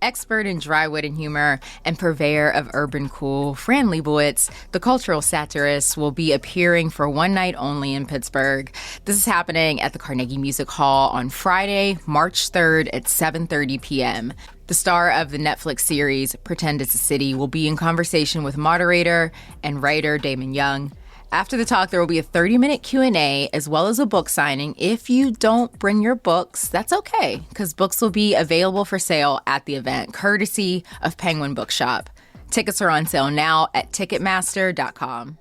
Expert in dry wit and humor and purveyor of urban cool, Fran Lebowitz, the cultural satirist, will be appearing for one night only in Pittsburgh. This is happening at the Carnegie Music Hall on Friday, March 3rd at 7:30 p.m. The star of the Netflix series Pretend It's a City will be in conversation with moderator and writer Damon Young. After the talk, there will be a 30-minute Q&A as well as a book signing. If you don't bring your books, that's okay, because books will be available for sale at the event, courtesy of Penguin Bookshop. Tickets are on sale now at Ticketmaster.com.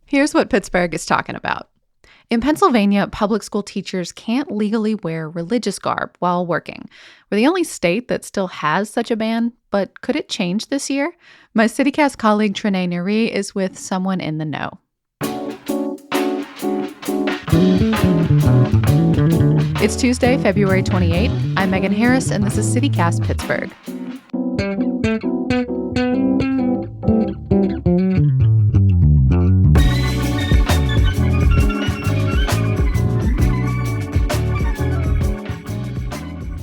Here's what Pittsburgh is talking about. In Pennsylvania, public school teachers can't legally wear religious garb while working. We're the only state that still has such a ban, but could it change this year? My CityCast colleague Trenae Neri is with someone in the know. It's Tuesday, February 28th. I'm Megan Harris, and this is CityCast Pittsburgh.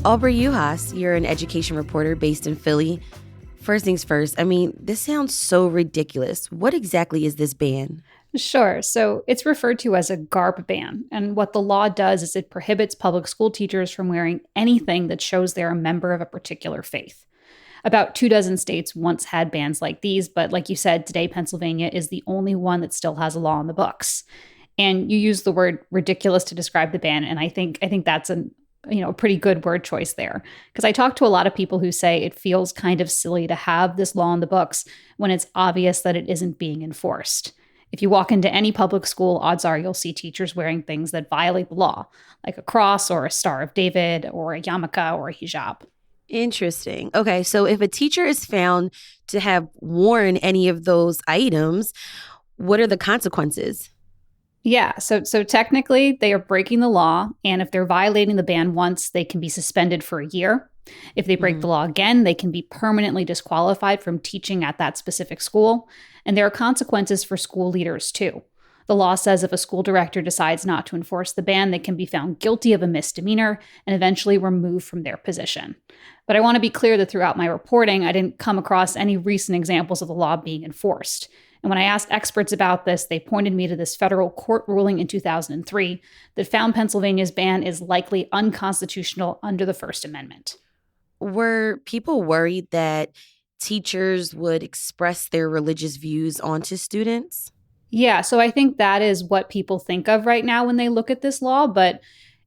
Aubrey Uhas, you're an education reporter based in Philly. First things first, this sounds so ridiculous. What exactly is this ban? Sure. So it's referred to as a Garb ban. And what the law does is it prohibits public school teachers from wearing anything that shows they're a member of a particular faith. About 24 states once had bans like these, but like you said, today Pennsylvania is the only one that still has a law in the books. And you use the word ridiculous to describe the ban, and I think that's a pretty good word choice there. Because I talk to a lot of people who say it feels kind of silly to have this law in the books when it's obvious that it isn't being enforced. If you walk into any public school, odds are you'll see teachers wearing things that violate the law, like a cross or a Star of David or a yarmulke or a hijab. Interesting. Okay, so if a teacher is found to have worn any of those items, what are the consequences? Yeah, so technically they are breaking the law, and if they're violating the ban once, they can be suspended for a year. If they break the law again, they can be permanently disqualified from teaching at that specific school. And there are consequences for school leaders too. The law says if a school director decides not to enforce the ban, they can be found guilty of a misdemeanor and eventually removed from their position. But I want to be clear that throughout my reporting, I didn't come across any recent examples of the law being enforced. And when I asked experts about this, they pointed me to this federal court ruling in 2003 that found Pennsylvania's ban is likely unconstitutional under the First Amendment. Were people worried that teachers would express their religious views onto students? Yeah, so I think that is what people think of right now when they look at this law. But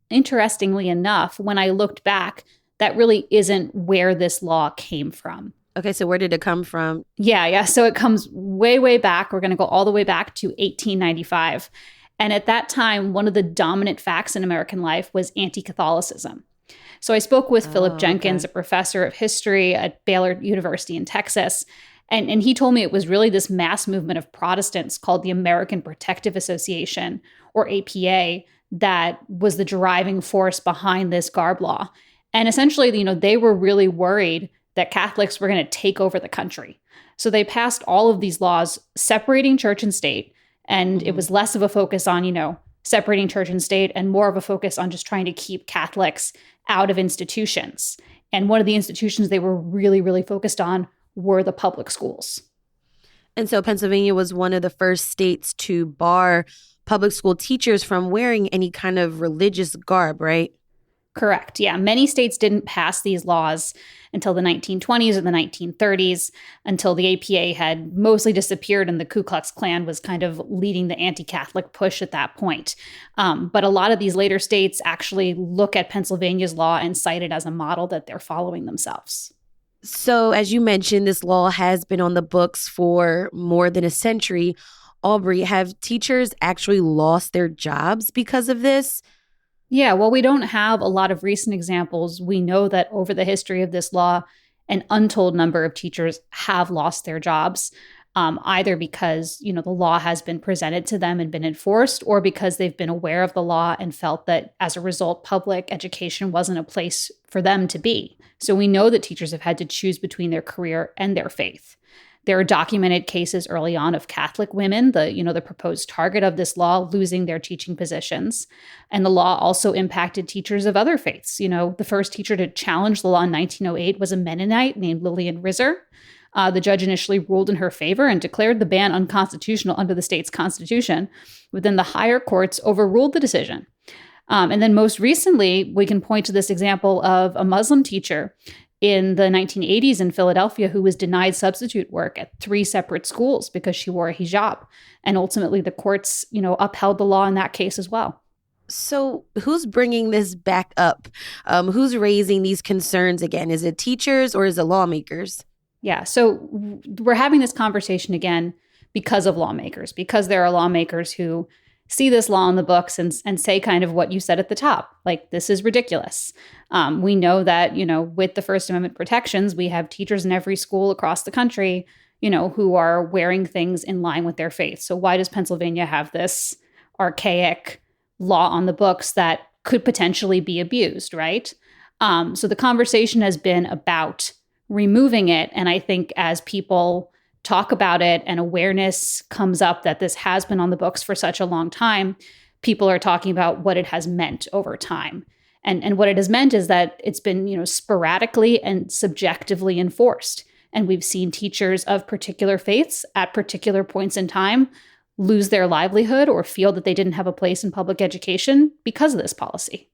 interestingly enough, when I looked back, that really isn't where this law came from. Okay, so where did it come from? Yeah. So it comes way, way back. We're going to go all the way back to 1895. And at that time, one of the dominant facts in American life was anti-Catholicism. So I spoke with Philip Jenkins, a professor of history at Baylor University in Texas. And he told me it was really this mass movement of Protestants called the American Protective Association, or APA, that was the driving force behind this Garb law. And essentially, they were really worried that Catholics were going to take over the country. So they passed all of these laws separating church and state. And it was less of a focus on, separating church and state and more of a focus on just trying to keep Catholics out of institutions. And one of the institutions they were really, really focused on were the public schools. And so Pennsylvania was one of the first states to bar public school teachers from wearing any kind of religious garb, right? Correct. Yeah. Many states didn't pass these laws until the 1920s or the 1930s, until the APA had mostly disappeared and the Ku Klux Klan was kind of leading the anti-Catholic push at that point. But a lot of these later states actually look at Pennsylvania's law and cite it as a model that they're following themselves. So as you mentioned, this law has been on the books for more than a century. Aubrey, have teachers actually lost their jobs because of this? Yeah, well, we don't have a lot of recent examples. We know that over the history of this law, an untold number of teachers have lost their jobs, either because, the law has been presented to them and been enforced, or because they've been aware of the law and felt that as a result, public education wasn't a place for them to be. So we know that teachers have had to choose between their career and their faith. There are documented cases early on of Catholic women, the proposed target of this law, losing their teaching positions. And the law also impacted teachers of other faiths. The first teacher to challenge the law in 1908 was a Mennonite named Lillian Risser. The judge initially ruled in her favor and declared the ban unconstitutional under the state's constitution. But then the higher courts overruled the decision. And then most recently, we can point to this example of a Muslim teacher in the 1980s in Philadelphia who was denied substitute work at 3 separate schools because she wore a hijab. And ultimately, the courts, upheld the law in that case as well. So who's bringing this back up? Who's raising these concerns again? Is it teachers or is it lawmakers? Yeah, so we're having this conversation again because of lawmakers, because there are lawmakers who see this law in the books and say kind of what you said at the top, like, this is ridiculous. We know that, with the First Amendment protections, we have teachers in every school across the country, who are wearing things in line with their faith. So why does Pennsylvania have this archaic law on the books that could potentially be abused, right? So the conversation has been about removing it. And I think as people talk about it and awareness comes up that this has been on the books for such a long time, people are talking about what it has meant over time. And what it has meant is that it's been, sporadically and subjectively enforced. And we've seen teachers of particular faiths at particular points in time lose their livelihood or feel that they didn't have a place in public education because of this policy.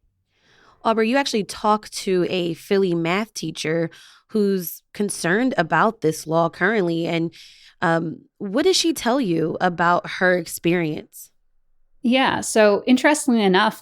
Aubrey, you actually talked to a Philly math teacher who's concerned about this law currently. And what did she tell you about her experience? Yeah. So interestingly enough,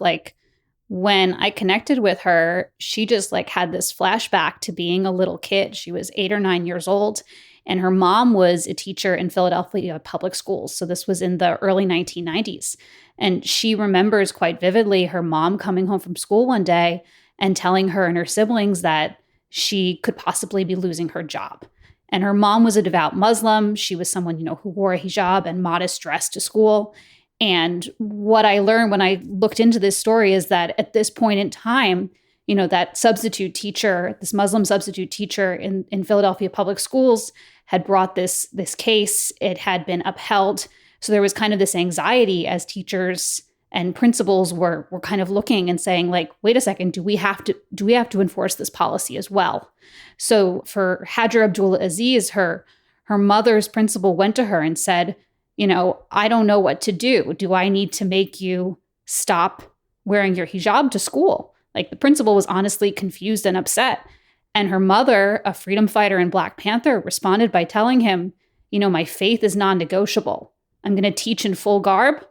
when I connected with her, she just had this flashback to being a little kid. She was 8 or 9 years old, and her mom was a teacher in Philadelphia public schools. So this was in the early 1990s. And she remembers quite vividly her mom coming home from school one day and telling her and her siblings that she could possibly be losing her job. And her mom was a devout Muslim. She was someone, who wore a hijab and modest dress to school. And what I learned when I looked into this story is that at this point in time, that substitute teacher, this Muslim substitute teacher in Philadelphia public schools had brought this case. It had been upheld. So there was kind of this anxiety as teachers and principals were kind of looking and saying, wait a second, do we have to enforce this policy as well? So for Hajar Abdul Aziz, her mother's principal went to her and said, I don't know what to do. Do I need to make you stop wearing your hijab to school? The principal was honestly confused and upset. And her mother, a freedom fighter in Black Panther, responded by telling him, my faith is non-negotiable. I'm going to teach in full garb,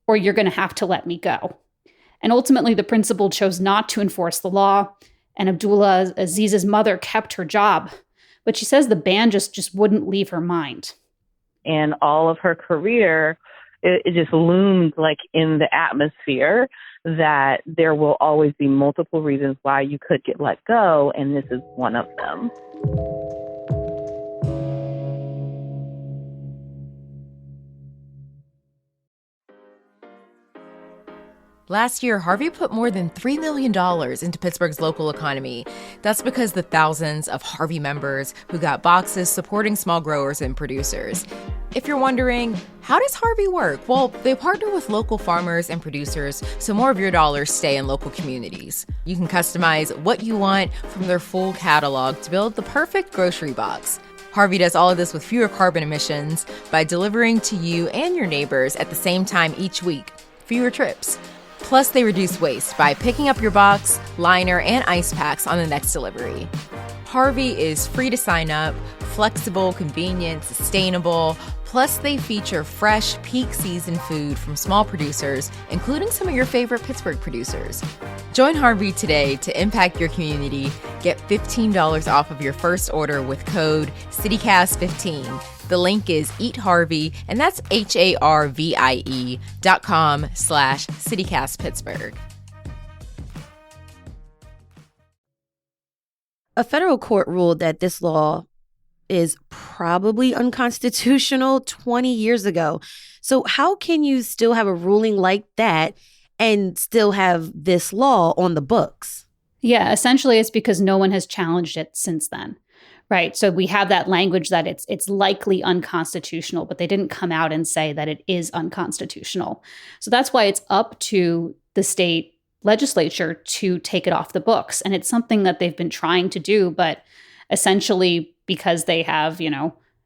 or you're going to have to let me go. And ultimately, the principal chose not to enforce the law, and Abdullah Aziz's mother kept her job. But she says the ban just wouldn't leave her mind. And all of her career, it just loomed in the atmosphere that there will always be multiple reasons why you could get let go, and this is one of them. Last year, Harvey put more than $3 million into Pittsburgh's local economy. That's because the thousands of Harvey members who got boxes supporting small growers and producers. If you're wondering, how does Harvey work? Well, they partner with local farmers and producers so more of your dollars stay in local communities. You can customize what you want from their full catalog to build the perfect grocery box. Harvey does all of this with fewer carbon emissions by delivering to you and your neighbors at the same time each week. Fewer trips. Plus, they reduce waste by picking up your box, liner, and ice packs on the next delivery. Harvey is free to sign up, flexible, convenient, sustainable. Plus, they feature fresh, peak season food from small producers, including some of your favorite Pittsburgh producers. Join Harvey today to impact your community. Get $15 off of your first order with code CityCast15. The link is Eat Harvey, and that's HARVIE.com/CityCastPittsburgh. A federal court ruled that this law is probably unconstitutional 20 years ago. So how can you still have a ruling like that and still have this law on the books? Yeah, essentially it's because no one has challenged it since then. right? So we have that language that it's likely unconstitutional, but they didn't come out and say that it is unconstitutional. So that's why it's up to the state legislature to take it off the books. And it's something that they've been trying to do, but essentially because they have,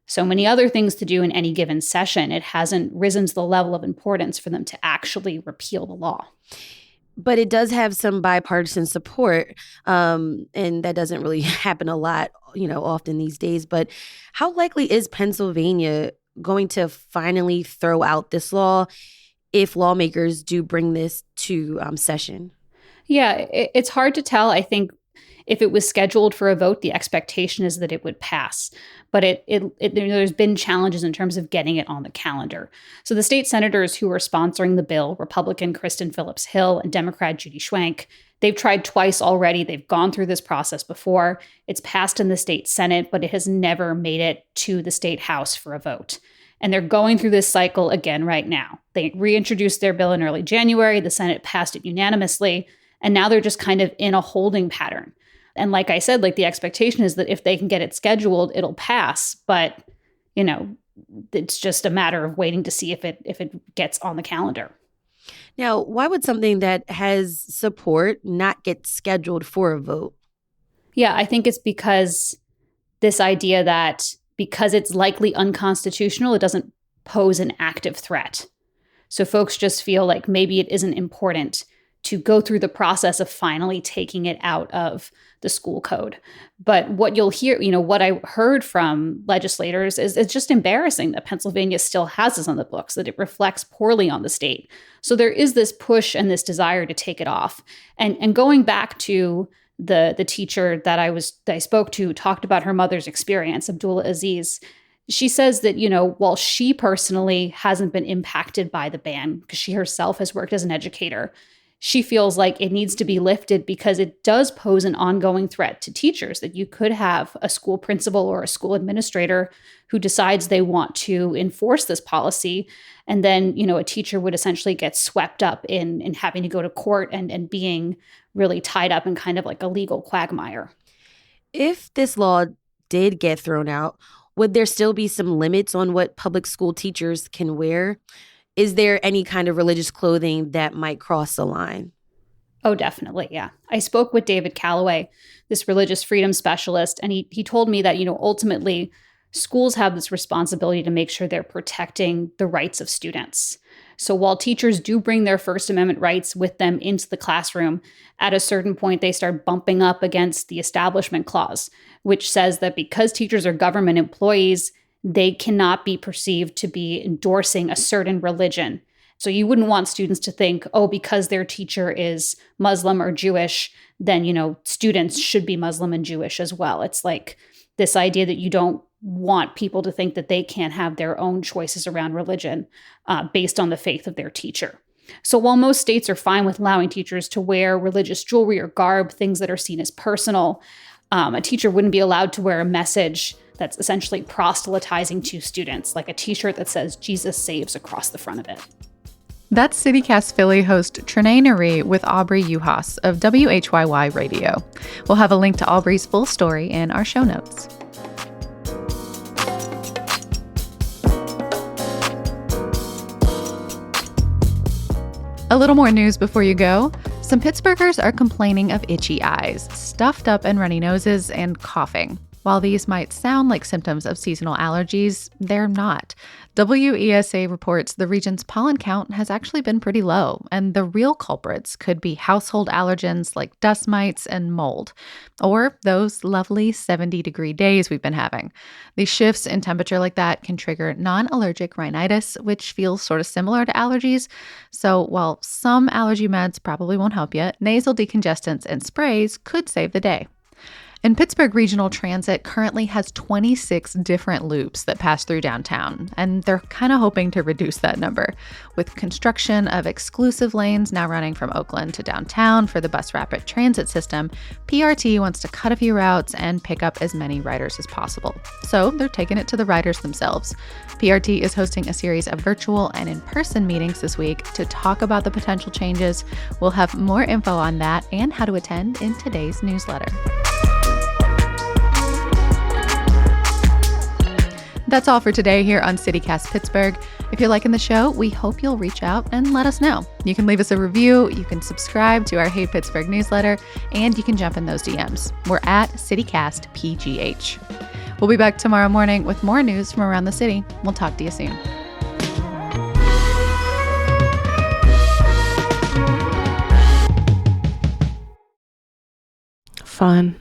so many other things to do in any given session, it hasn't risen to the level of importance for them to actually repeal the law. But it does have some bipartisan support, and that doesn't really happen a lot, often these days. But how likely is Pennsylvania going to finally throw out this law if lawmakers do bring this to session? Yeah, it's hard to tell. I think if it was scheduled for a vote, the expectation is that it would pass. But there's been challenges in terms of getting it on the calendar. So the state senators who are sponsoring the bill, Republican Kristen Phillips Hill and Democrat Judy Schwenk, they've tried twice already. They've gone through this process before. It's passed in the state Senate, but it has never made it to the state House for a vote. And they're going through this cycle again right now. They reintroduced their bill in early January. The Senate passed it unanimously. And now they're just kind of in a holding pattern. And like I said, the expectation is that if they can get it scheduled, it'll pass. But, it's just a matter of waiting to see if it gets on the calendar. Now, why would something that has support not get scheduled for a vote? Yeah, I think it's because this idea that because it's likely unconstitutional, it doesn't pose an active threat. So folks just feel like maybe it isn't important to go through the process of finally taking it out of the school code. But what you'll hear, what I heard from legislators is it's just embarrassing that Pennsylvania still has this on the books, that it reflects poorly on the state. So there is this push and this desire to take it off. And going back to the teacher that I spoke to, talked about her mother's experience, Abdullah Aziz. She says that, while she personally hasn't been impacted by the ban because she herself has worked as an educator, she feels like it needs to be lifted because it does pose an ongoing threat to teachers, that you could have a school principal or a school administrator who decides they want to enforce this policy. And then, a teacher would essentially get swept up in having to go to court and being really tied up in kind of like a legal quagmire. If this law did get thrown out, would there still be some limits on what public school teachers can wear? Is there any kind of religious clothing that might cross the line? Oh, definitely. Yeah. I spoke with David Calloway, this religious freedom specialist, and he told me that, ultimately schools have this responsibility to make sure they're protecting the rights of students. So while teachers do bring their First Amendment rights with them into the classroom, at a certain point, they start bumping up against the Establishment Clause, which says that because teachers are government employees, they cannot be perceived to be endorsing a certain religion. So you wouldn't want students to think, because their teacher is Muslim or Jewish, then, students should be Muslim and Jewish as well. It's like this idea that you don't want people to think that they can't have their own choices around religion based on the faith of their teacher. So while most states are fine with allowing teachers to wear religious jewelry or garb, things that are seen as personal, a teacher wouldn't be allowed to wear a message that's essentially proselytizing to students, like a t-shirt that says Jesus saves across the front of it. That's CityCast Philly host Trenae Nari with Aubrey Uhas of WHYY Radio. We'll have a link to Aubrey's full story in our show notes. A little more news before you go. Some Pittsburghers are complaining of itchy eyes, stuffed up and runny noses, and coughing. While these might sound like symptoms of seasonal allergies, they're not. WESA reports the region's pollen count has actually been pretty low, and the real culprits could be household allergens like dust mites and mold, or those lovely 70-degree days we've been having. These shifts in temperature like that can trigger non-allergic rhinitis, which feels sort of similar to allergies. So while some allergy meds probably won't help you, nasal decongestants and sprays could save the day. And Pittsburgh Regional Transit currently has 26 different loops that pass through downtown, and they're kind of hoping to reduce that number. With construction of exclusive lanes now running from Oakland to downtown for the bus rapid transit system, PRT wants to cut a few routes and pick up as many riders as possible. So they're taking it to the riders themselves. PRT is hosting a series of virtual and in-person meetings this week to talk about the potential changes. We'll have more info on that and how to attend in today's newsletter. That's all for today here on CityCast Pittsburgh. If you're liking the show, we hope you'll reach out and let us know. You can leave us a review, you can subscribe to our Hey Pittsburgh newsletter, and you can jump in those DMs. We're at CityCastPGH. We'll be back tomorrow morning with more news from around the city. We'll talk to you soon. Fun.